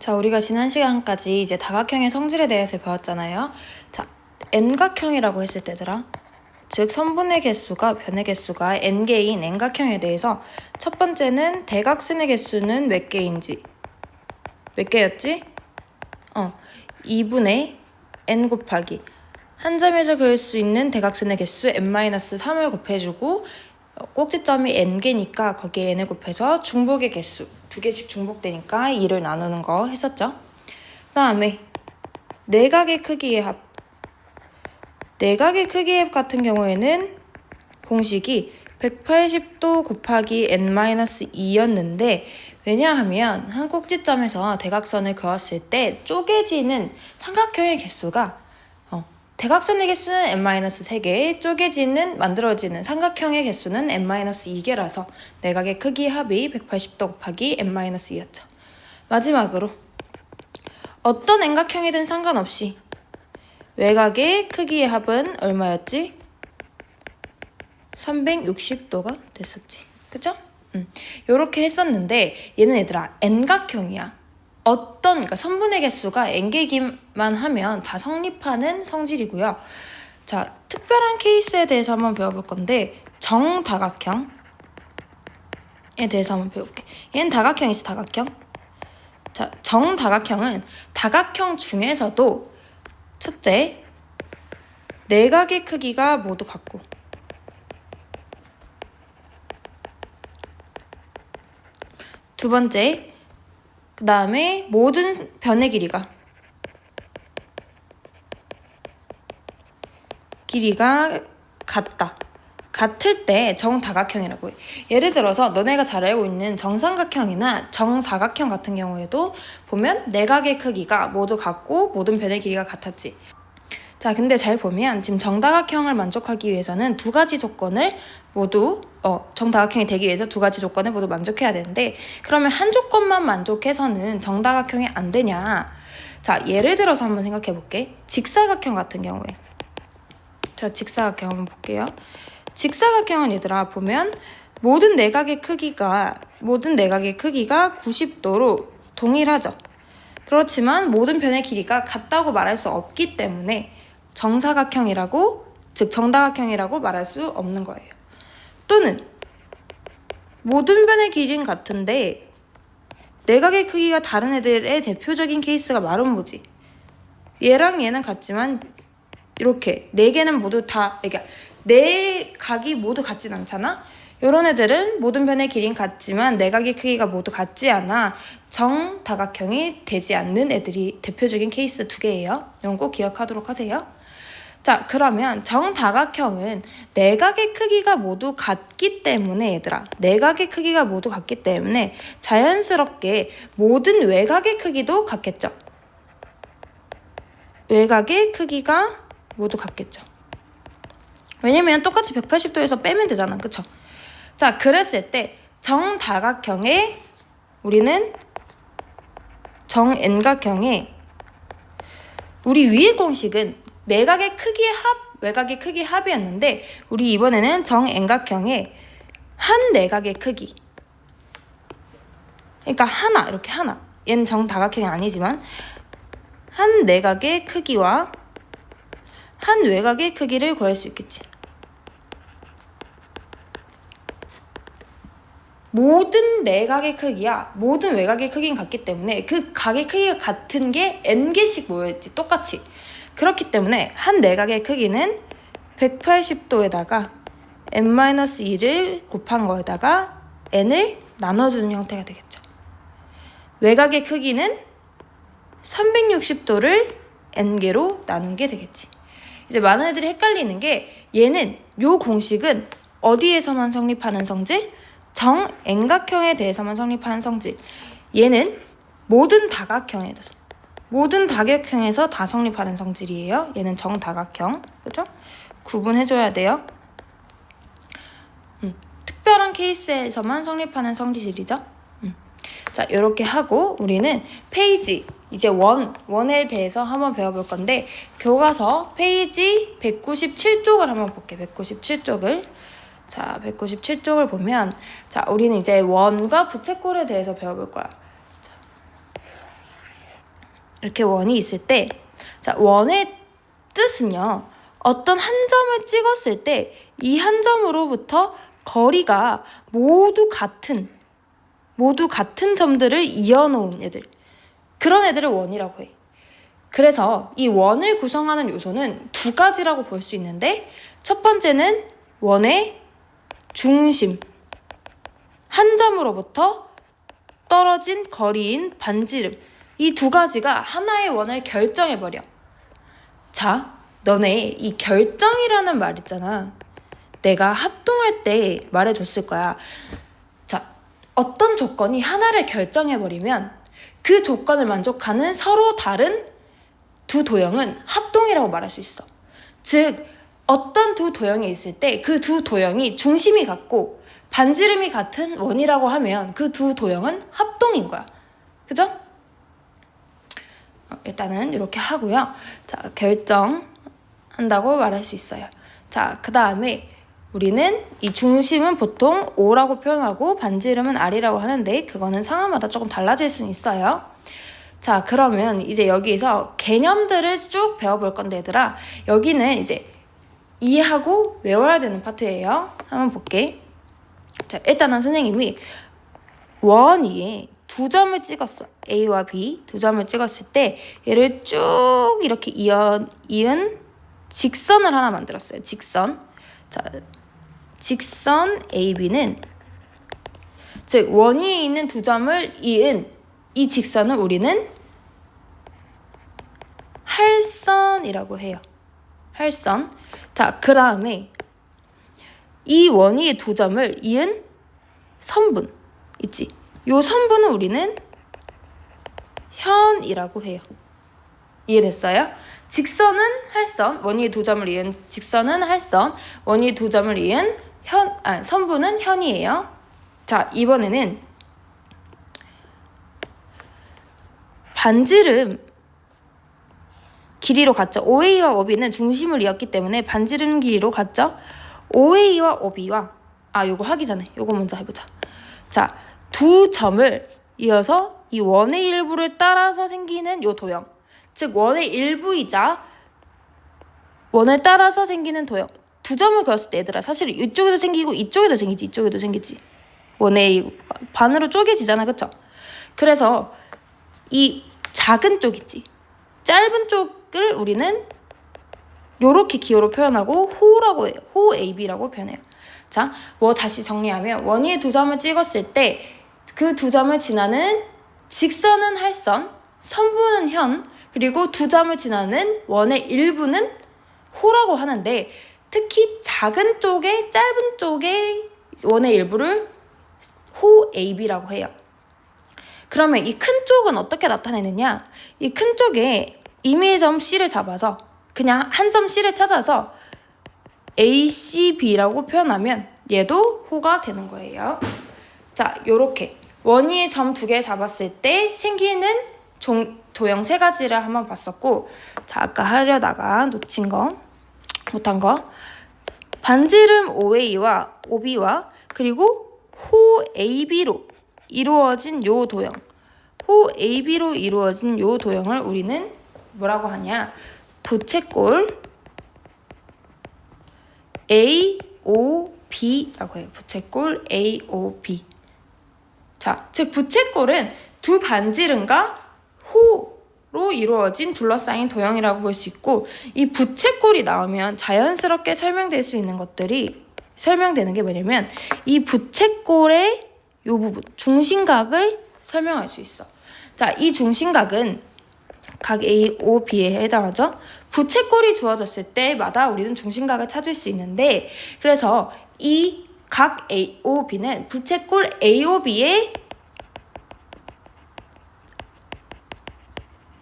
자, 우리가 지난 시간까지 이제 다각형의 성질에 대해서 배웠잖아요. 자, n각형이라고 했을 때더라. 즉, 선분의 개수가 변의 개수가 n개인 n각형에 대해서 첫 번째는 대각선의 개수는 몇 개인지. 몇 개였지? 2분의 n 곱하기 한 점에서 그을 수 있는 대각선의 개수 n-3을 곱해주고 꼭지점이 n개니까 거기에 n을 곱해서 중복의 개수 2개씩 중복되니까 2를 나누는 거 했었죠. 그 다음에 내각의 크기의 합. 내각의 크기의 합 같은 경우에는 공식이 180도 곱하기 n-2였는데 왜냐하면 한 꼭지점에서 대각선을 그었을 때 쪼개지는 삼각형의 개수가 대각선의 개수는 n-3개, 쪼개지는 만들어지는 삼각형의 개수는 n-2개라서 내각의 크기의 합이 180도 곱하기 n-2였죠. 마지막으로 어떤 n각형이든 상관없이 외곽의 크기의 합은 얼마였지? 360도가 됐었지. 그죠? 요렇게 했었는데 얘는 얘들아 n각형이야. 그러니까 선분의 개수가 n개기만 하면 다 성립하는 성질이고요. 자, 특별한 케이스에 대해서 한번 배워볼 건데 정다각형에 대해서 한번 배울게. 얘는 다각형이지, 다각형. 자, 정다각형은 다각형 중에서도 첫째, 내각의 크기가 모두 같고 두 번째, 그 다음에 모든 변의 길이가 같다. 같을 때 정다각형이라고 해. 예를 들어서 너네가 잘 알고 있는 정삼각형이나 정사각형 같은 경우에도 보면 내각의 크기가 모두 같고 모든 변의 길이가 같았지. 자, 근데 잘 보면 지금 정다각형을 만족하기 위해서는 두 가지 조건을 모두 정다각형이 되기 위해서 두 가지 조건을 모두 만족해야 되는데 그러면 한 조건만 만족해서는 정다각형이 안 되냐? 자, 예를 들어서 한번 생각해 볼게. 직사각형 같은 경우에. 자, 직사각형 한번 볼게요. 직사각형은 얘들아 보면 모든 내각의 크기가 90도로 동일하죠. 그렇지만 모든 변의 길이가 같다고 말할 수 없기 때문에 정사각형이라고, 즉 정다각형이라고 말할 수 없는 거예요. 또는 모든 변의 길이는 같은데 내각의 크기가 다른 애들의 대표적인 케이스가 마름모지. 얘랑 얘는 같지만 이렇게 네 개는 모두 다, 그러니까 네 각이 모두 같진 않잖아. 이런 애들은 모든 변의 길이는 같지만 내각의 크기가 모두 같지 않아 정다각형이 되지 않는 애들이 대표적인 케이스 두 개예요. 이건 꼭 기억하도록 하세요. 자, 그러면 정다각형은 내각의 크기가 모두 같기 때문에 얘들아, 내각의 크기가 모두 같기 때문에 자연스럽게 모든 외곽의 크기도 같겠죠. 외곽의 크기가 모두 같겠죠. 왜냐면 똑같이 180도에서 빼면 되잖아. 그쵸? 자, 그랬을 때 정다각형에 우리는 정n각형에 우리 위의 공식은 내각의 크기의 합, 외곽의 크기의 합이었는데 우리 이번에는 정n각형에 한 내각의 크기, 그러니까 하나, 이렇게 하나, 얘는 정다각형이 아니지만 한 내각의 크기와 한 외곽의 크기를 구할 수 있겠지. 모든 내각의 크기야 모든 외곽의 크기는 같기 때문에 그 각의 크기가 같은 게 n개씩 모여있지, 똑같이. 그렇기 때문에 한 내각의 크기는 180도에다가 n-2를 곱한 거에다가 n을 나눠주는 형태가 되겠죠. 외곽의 크기는 360도를 n개로 나눈 게 되겠지. 이제 많은 애들이 헷갈리는 게 얘는 요 공식은 어디에서만 성립하는 성질? 정n각형에 대해서만 성립하는 성질. 얘는 모든 다각형에서 다 성립하는 성질이에요. 얘는 정다각형. 그죠? 구분해줘야 돼요. 특별한 케이스에서만 성립하는 성질이죠. 자, 이렇게 하고 우리는 페이지 이제 원에 대해서 한번 배워볼 건데 교과서 페이지 197쪽을 한번 볼게. 197쪽을. 자, 197쪽을 보면 자, 우리는 이제 원과 부채꼴에 대해서 배워볼 거야. 자, 이렇게 원이 있을 때, 자, 원의 뜻은요, 어떤 한 점을 찍었을 때 이 한 점으로부터 거리가 모두 같은 점들을 이어놓은 애들, 그런 애들을 원이라고 해. 그래서 이 원을 구성하는 요소는 두 가지라고 볼 수 있는데, 첫 번째는 원의 중심, 한 점으로부터 떨어진 거리인 반지름, 이 두 가지가 하나의 원을 결정해버려. 자, 너네 이 결정이라는 말 있잖아. 내가 합동할 때 말해줬을 거야. 자, 어떤 조건이 하나를 결정해버리면 그 조건을 만족하는 서로 다른 두 도형은 합동이라고 말할 수 있어. 즉, 어떤 두 도형이 있을 때 그 두 도형이 중심이 같고 반지름이 같은 원이라고 하면 그 두 도형은 합동인 거야. 그죠? 일단은 이렇게 하고요. 자, 결정한다고 말할 수 있어요. 자, 그 다음에 우리는 이 중심은 보통 O라고 표현하고 반지름은 R이라고 하는데, 그거는 상황마다 조금 달라질 수는 있어요. 자, 그러면 이제 여기서 개념들을 쭉 배워볼 건데, 얘들아, 여기는 이제 이해하고 외워야 되는 파트예요. 한번 볼게. 자, 일단은 선생님이 원 위에 두 점을 찍었어. A와 B 두 점을 찍었을 때 얘를 쭉 이렇게 이은 직선을 하나 만들었어요. 직선. 자, 직선 AB는, 즉 원 위에 있는 두 점을 이은 이 직선을 우리는 할선이라고 해요. 할선. 자, 그 다음에 이 원 위에 두 점을 이은 선분 있지. 요 선분은 우리는 현이라고 해요. 이해됐어요? 직선은 할선, 원 위에 두 점을 이은 직선은 할선, 원 위에 두 점을 이은 선분은 현이에요. 자, 이번에는 반지름 길이로 같죠. OA와 OB는 중심을 이었기 때문에 반지름 길이로 같죠. OA와 OB와 요거 하기 전에 요거 먼저 해보자. 자, 두 점을 이어서 이 원의 일부를 따라서 생기는 요 도형, 즉 원의 일부이자 원을 따라서 생기는 도형. 두 점을 그었을 때 얘들아, 사실 이쪽에도 생기고 이쪽에도 생기지, 이쪽에도 생기지. 원의 반으로 쪼개지잖아, 그쵸? 그래서 이 작은 쪽 있지, 짧은 쪽을 우리는 요렇게 기호로 표현하고 호라고 해요. 호 AB라고 표현해요. 자, 다시 정리하면 원 위에 두 점을 찍었을 때 그 두 점을 지나는 직선은 할선, 선분은 현, 그리고 두 점을 지나는 원의 일부는 호라고 하는데, 특히 작은 쪽에 짧은 쪽에 원의 일부를 호 AB라고 해요. 그러면 이 큰 쪽은 어떻게 나타내느냐? 이 큰 쪽에 임의점 C를 잡아서 그냥 한 점 C를 찾아서 ACB라고 표현하면 얘도 호가 되는 거예요. 자, 요렇게 원 위에 점 두 개를 잡았을 때 생기는 도형 세 가지를 한번 봤었고, 자, 아까 하려다가 놓친 거, 못한 거, 반지름 OA와 OB와 그리고 호 AB로 이루어진 요 도형, 호 AB로 이루어진 요 도형을 우리는 뭐라고 하냐? 부채꼴 AOB라고 해요. 부채꼴 AOB. 자, 즉 부채꼴은 두 반지름과 호로 이루어진 둘러싸인 도형이라고 볼 수 있고, 이 부채꼴이 나오면 자연스럽게 설명될 수 있는 것들이, 설명되는 게 뭐냐면 이 부채꼴의 요 부분, 중심각을 설명할 수 있어. 자, 이 중심각은 각 A, O, B에 해당하죠. 부채꼴이 주어졌을 때마다 우리는 중심각을 찾을 수 있는데, 그래서 이 각 A, O, B는 부채꼴 A, O, B의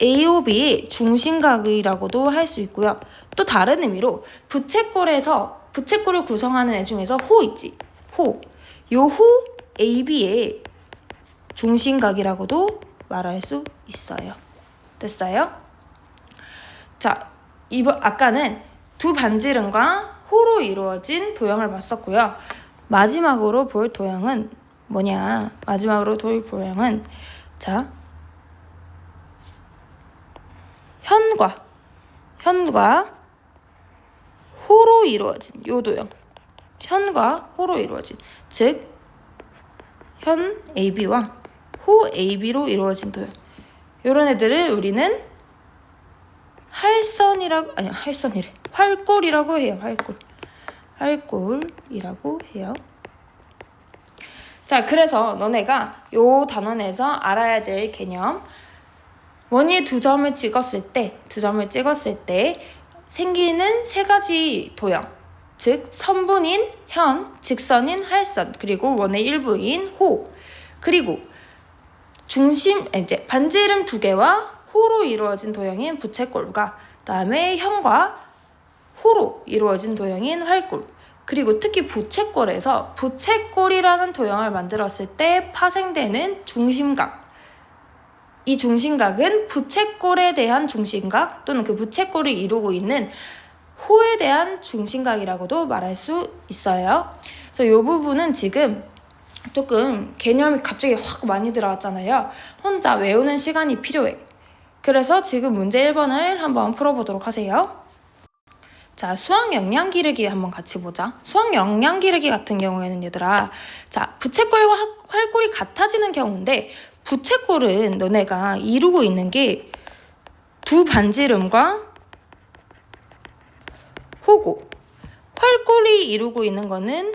AOB의 중심각이라고도 할 수 있고요. 또 다른 의미로 부채꼴을 구성하는 애 중에서 호 있지. 호. 요 호 AB의 중심각이라고도 말할 수 있어요. 됐어요? 자, 아까는 두 반지름과 호로 이루어진 도형을 봤었고요. 마지막으로 볼 도형은 뭐냐? 자, 현과 호로 이루어진 요 도형. 현과 호로 이루어진, 즉 현 AB와 호 AB로 이루어진 도형. 요런 애들을 우리는 활골이라고 해요. 활골이라고 해요. 자, 그래서 너네가 요 단원에서 알아야 될 개념, 원위에 두 점을 찍었을 때 생기는 세 가지 도형, 즉 선분인 현, 직선인 할선, 그리고 원의 일부인 호, 그리고 반지름 두 개와 호로 이루어진 도형인 부채꼴과 그다음에 현과 호로 이루어진 도형인 활골, 그리고 특히 부채꼴에서 부채꼴이라는 도형을 만들었을 때 파생되는 중심각, 이 중심각은 부채꼴에 대한 중심각 또는 그 부채꼴을 이루고 있는 호에 대한 중심각이라고도 말할 수 있어요. 그래서 이 부분은 지금 조금 개념이 갑자기 확 많이 들어왔잖아요. 혼자 외우는 시간이 필요해. 그래서 지금 문제 1번을 한번 풀어보도록 하세요. 자, 수학 영양 기르기 한번 같이 보자. 수학 영양 기르기 같은 경우에는 얘들아, 자, 부채꼴과 활골이 같아지는 경우인데, 부채꼴은 너네가 이루고 있는 게 두 반지름과 호고, 활골이 이루고 있는 거는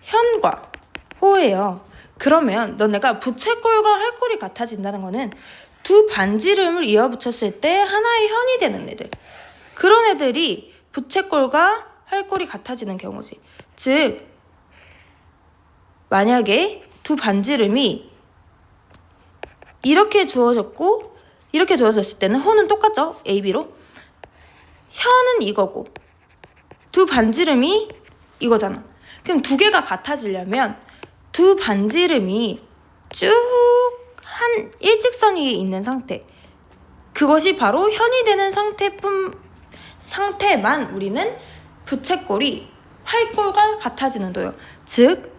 현과 호예요. 그러면 너네가 부채꼴과 활골이 같아진다는 거는 두 반지름을 이어붙였을 때 하나의 현이 되는 애들, 그런 애들이 부채꼴과 활골이 같아지는 경우지. 즉 만약에 두 반지름이 이렇게 주어졌고 이렇게 주어졌을 때는 호는 똑같죠? AB로. 현은 이거고 두 반지름이 이거잖아. 그럼 두 개가 같아지려면 두 반지름이 쭉 한 일직선 위에 있는 상태, 그것이 바로 현이 되는 상태만 우리는 부채꼴이 활골과 같아지는 도형, 즉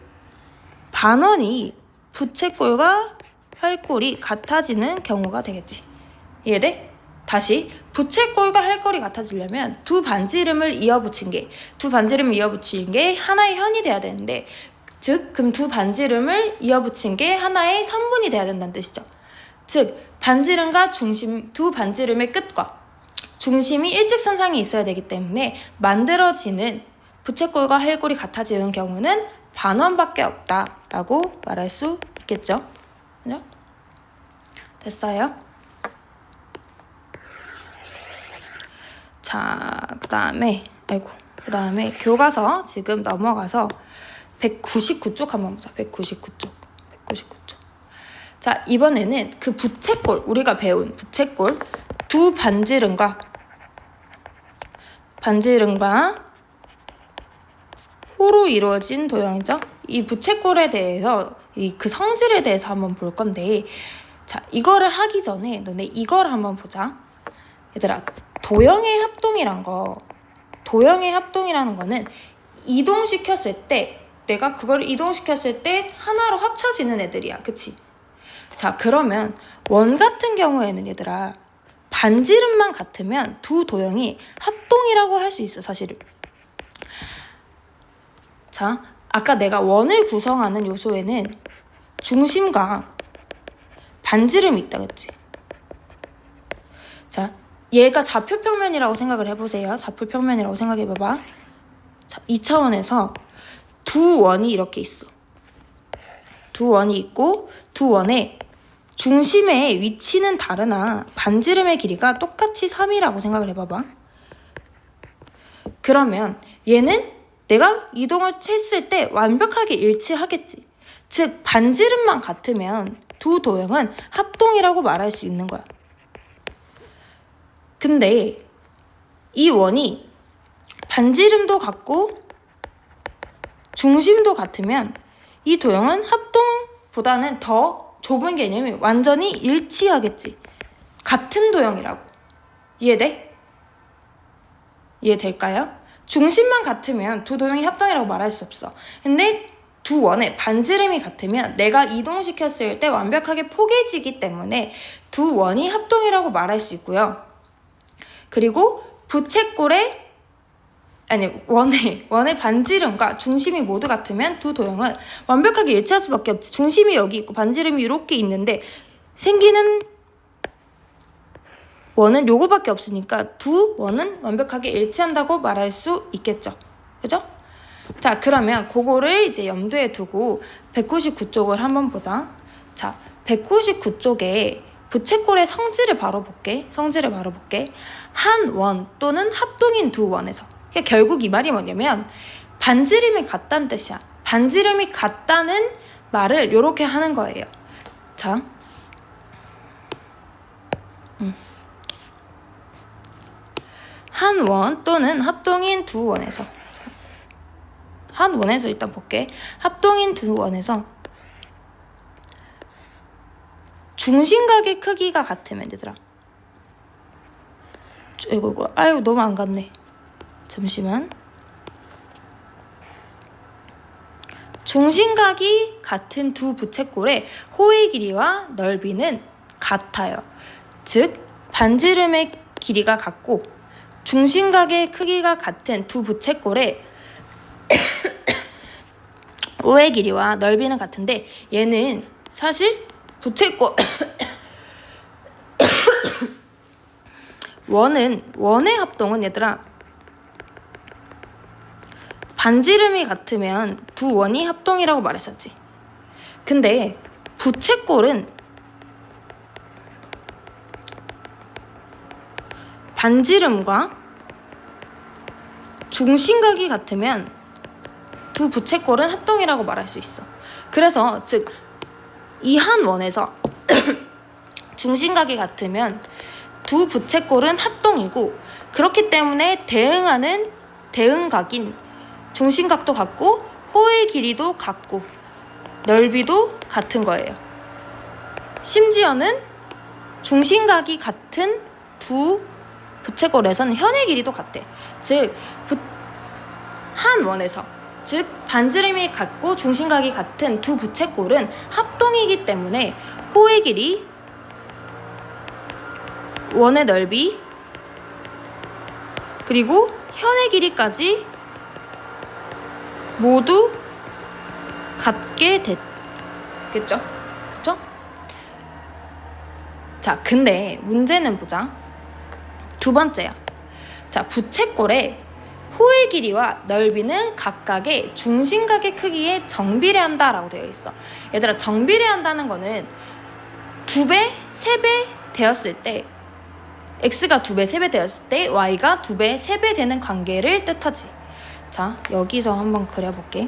반원이 부채꼴과 활골이 같아지는 경우가 되겠지. 이해돼? 다시, 부채꼴과 활골이 같아지려면 두 반지름을 이어붙인 게 하나의 현이 돼야 되는데, 즉 그럼 두 반지름을 이어붙인 게 하나의 선분이 돼야 된다는 뜻이죠. 즉 반지름과 두 반지름의 끝과 중심이 일직선상에 있어야 되기 때문에 만들어지는 부채꼴과 활골이 같아지는 경우는 반원밖에 없다라고 말할 수 있겠죠. 그죠? 됐어요? 자, 그 다음에 교과서 지금 넘어가서 199쪽 한번 보자. 199쪽. 자, 이번에는 그 부채꼴, 우리가 배운 부채꼴 두 반지름과 호로 이루어진 도형이죠. 이 부채꼴에 대해서 그 성질에 대해서 한번 볼 건데, 자, 이거를 하기 전에 너네 이걸 한번 보자. 얘들아, 도형의 합동이라는 거는 내가 그걸 이동시켰을 때 하나로 합쳐지는 애들이야. 그치? 자, 그러면 원 같은 경우에는 얘들아, 반지름만 같으면 두 도형이 합동이라고 할 수 있어, 사실은. 자, 아까 내가 원을 구성하는 요소에는 중심과 반지름이 있다 그랬지? 자, 얘가 좌표평면이라고 생각을 해보세요. 좌표평면이라고 생각해봐봐. 자, 이 차원에서 두 원이 이렇게 있어. 두 원이 있고 두 원의 중심의 위치는 다르나 반지름의 길이가 똑같이 3이라고 생각을 해봐봐. 그러면 얘는 내가 이동을 했을 때 완벽하게 일치하겠지. 즉 반지름만 같으면 두 도형은 합동이라고 말할 수 있는 거야. 근데 이 원이 반지름도 같고 중심도 같으면 이 도형은 합동보다는 더 좁은 개념이 완전히 일치하겠지. 같은 도형이라고. 이해돼? 이해될까요? 중심만 같으면 두 도형이 합동이라고 말할 수 없어. 근데 두 원의 반지름이 같으면 내가 이동시켰을 때 완벽하게 포개지기 때문에 두 원이 합동이라고 말할 수 있고요. 그리고 부채꼴의 원의 반지름과 중심이 모두 같으면 두 도형은 완벽하게 일치할 수밖에 없지. 중심이 여기 있고 반지름이 이렇게 있는데 생기는 원은 요거밖에 없으니까 두 원은 완벽하게 일치한다고 말할 수 있겠죠. 그죠? 자, 그러면 그거를 이제 염두에 두고 199쪽을 한번 보자. 자, 199쪽에 부채꼴의 성질을 바로 볼게. 한 원 또는 합동인 두 원에서. 그러니까 결국 이 말이 뭐냐면 반지름이 같다는 뜻이야. 반지름이 같다는 말을 요렇게 하는 거예요. 자, 한 원 또는 합동인 두 원에서, 한 원에서 일단 볼게. 합동인 두 원에서 중심각의 크기가 같으면, 얘들아. 이거 아유 너무 안 같네. 잠시만. 중심각이 같은 두 부채꼴의 호의 길이와 넓이는 같아요. 즉 반지름의 길이가 같고 중심각의 크기가 같은 두 부채꼴의 호의 길이와 넓이는 같은데, 얘는 사실 부채꼴 원의 합동은, 얘들아, 반지름이 같으면 두 원이 합동이라고 말했었지. 근데 부채꼴은 반지름과 중심각이 같으면 두 부채꼴은 합동이라고 말할 수 있어. 그래서 즉 이 한 원에서 중심각이 같으면 두 부채꼴은 합동이고, 그렇기 때문에 대응하는 대응각인 중심각도 같고 호의 길이도 같고 넓이도 같은 거예요. 심지어는 중심각이 같은 두 부채꼴에서는 현의 길이도 같대. 즉 한 원에서, 즉 반지름이 같고 중심각이 같은 두 부채꼴은 합동이기 때문에 호의 길이, 원의 넓이, 그리고 현의 길이까지 모두 같게 됐겠죠? 그쵸? 자, 근데 문제는 보자. 두 번째야. 자, 부채꼴의 호의 길이와 넓이는 각각의 중심각의 크기에 정비례한다라고 되어 있어. 얘들아, 정비례한다는 거는 2배, 3배 되었을 때, x가 2배, 3배 되었을 때 y가 2배, 3배 되는 관계를 뜻하지. 자, 여기서 한번 그려볼게.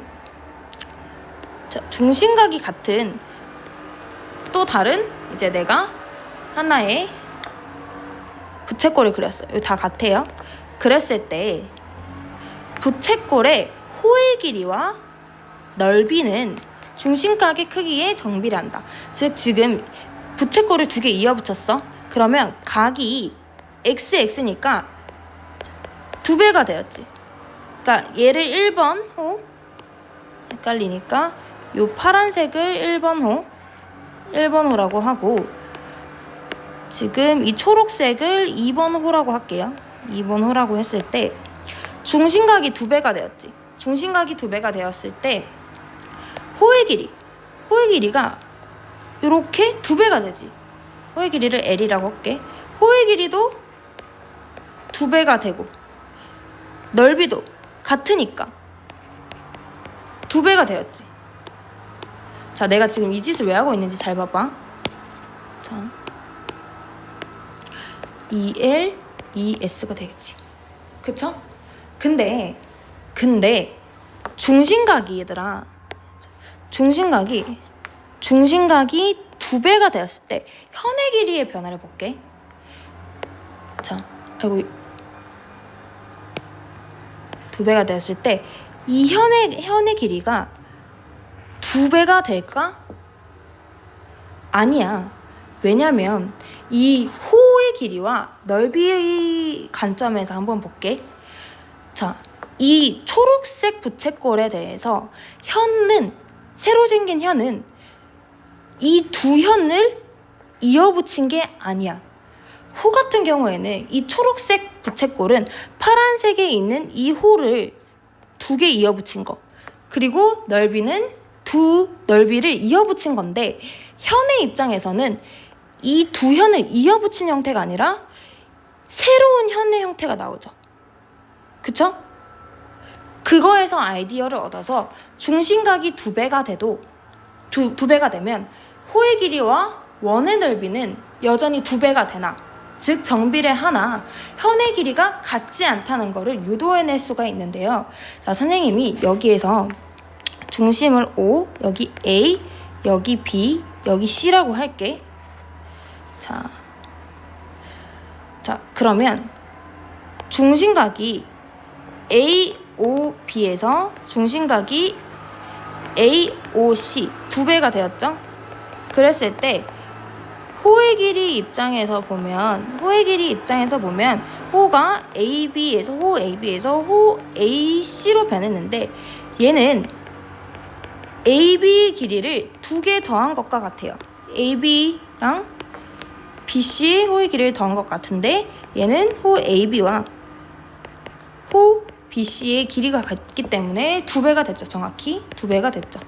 자, 중심각이 같은 또 다른, 이제 내가 하나의 부채꼴을 그렸어요. 이거 다 같아요. 그랬을 때 부채꼴의 호의 길이와 넓이는 중심각의 크기에 정비례한다. 즉 지금 부채꼴을 2개 이어붙였어. 그러면 각이 x니까 2배가 되었지. 그러니까 얘를 1번 호, 헷갈리니까 요 파란색을 1번 호라고 하고, 지금 이 초록색을 2번 호라고 할게요. 2번 호라고 했을 때 중심각이 2배가 되었지. 중심각이 2배가 되었을 때 호의 길이가 이렇게 2배가 되지. 호의 길이를 L이라고 할게. 호의 길이도 2배가 되고 넓이도 같으니까 2배가 되었지. 자, 내가 지금 이 짓을 왜 하고 있는지 잘 봐봐. 자, 2L, 2S가 되겠지. 그쵸? 근데 중심각이, 얘들아, 중심각이 2배가 되었을 때 현의 길이의 변화를 볼게. 자, 아이고, 2배가 되었을 때 이 현의 길이가 2배가 될까? 아니야. 왜냐면 이 호의 길이와 넓이의 관점에서 한번 볼게. 자, 이 초록색 부채꼴에 대해서 새로 생긴 현은 이 두 현을 이어붙인 게 아니야. 호 같은 경우에는 이 초록색 부채꼴은 파란색에 있는 이 호를 2개 이어붙인 거, 그리고 넓이는 두 넓이를 이어붙인 건데, 현의 입장에서는 이 두 현을 이어붙인 형태가 아니라 새로운 현의 형태가 나오죠. 그쵸? 그거에서 아이디어를 얻어서 중심각이 2배가 돼도 두 배가 되면 호의 길이와 원의 넓이는 여전히 2배가 되나, 즉 정비례하나 현의 길이가 같지 않다는 것을 유도해낼 수가 있는데요. 자, 선생님이 여기에서 중심을 O, 여기 A, 여기 B, 여기 C라고 할게. 자, 그러면 중심각이 AOB에서 중심각이 AOC 2배가 되었죠? 그랬을 때 호의 길이 입장에서 보면 호가 AB에서 호 AC로 변했는데, 얘는 AB 길이를 2개 더한 것과 같아요. AB랑 BC의 호의 길이를 더한 것 같은데, 얘는 호 AB와 호 BC의 길이가 같기 때문에 2배가 됐죠. 정확히 2배가 됐죠.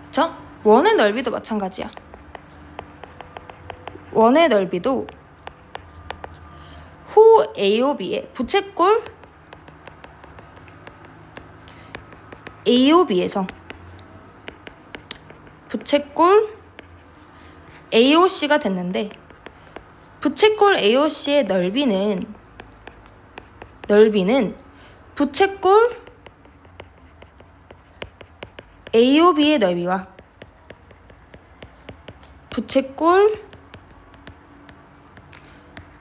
그쵸? 원의 넓이도 마찬가지야. 원의 넓이도 호 AOB의 부채꼴 AOB에서 부채꼴 AOC가 됐는데, 부채꼴 AOC의 넓이는 부채꼴 AOB의 넓이와 부채꼴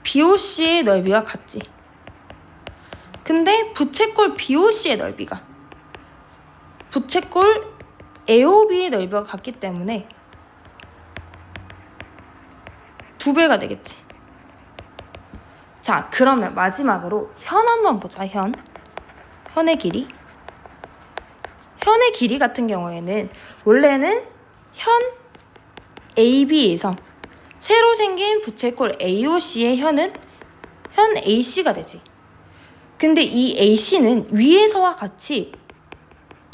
BOC의 넓이가 같지. 근데 부채꼴 BOC의 넓이가 부채꼴 AOB의 넓이가 같기 때문에 2배가 되겠지. 자, 그러면 마지막으로 현 한번 보자. 현의 길이. 현의 길이 같은 경우에는 원래는 현 AB에서 새로 생긴 부채꼴 AOC의 현은 현 AC가 되지. 근데 이 AC는 위에서와 같이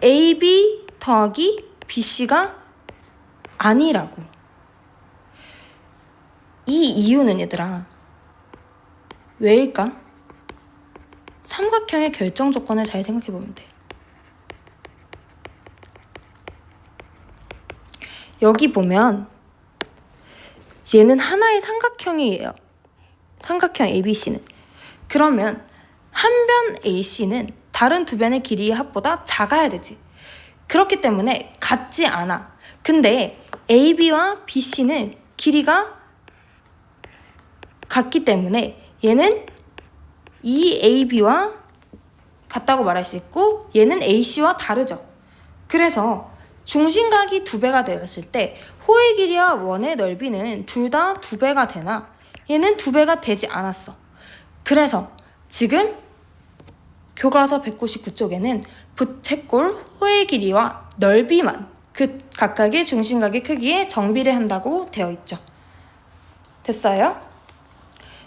AB 더하기 BC가 아니라고. 이 이유는 얘들아, 왜일까? 삼각형의 결정 조건을 잘 생각해 보면 돼. 여기 보면 얘는 하나의 삼각형이에요. 삼각형 ABC는. 그러면 한 변 AC는 다른 두 변의 길이의 합보다 작아야 되지. 그렇기 때문에 같지 않아. 근데 AB와 BC는 길이가 같기 때문에 얘는 이 AB와 같다고 말할 수 있고, 얘는 AC와 다르죠. 그래서 중심각이 2배가 되었을 때 호의 길이와 원의 넓이는 둘 다 2배가 되나, 얘는 2배가 되지 않았어. 그래서 지금 교과서 199쪽에는 부채꼴 호의 길이와 넓이만 그 각각의 중심각의 크기에 정비례한다고 되어 있죠. 됐어요?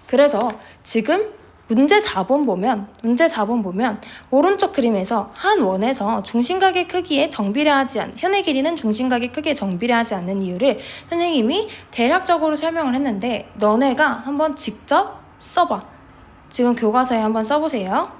그래서 지금 문제 4번 보면 오른쪽 그림에서 한 원에서 중심각의 크기에 정비례하지 않는, 현의 길이는 중심각의 크기에 정비례하지 않는 이유를 선생님이 대략적으로 설명을 했는데, 너네가 한번 직접 써봐. 지금 교과서에 한번 써보세요.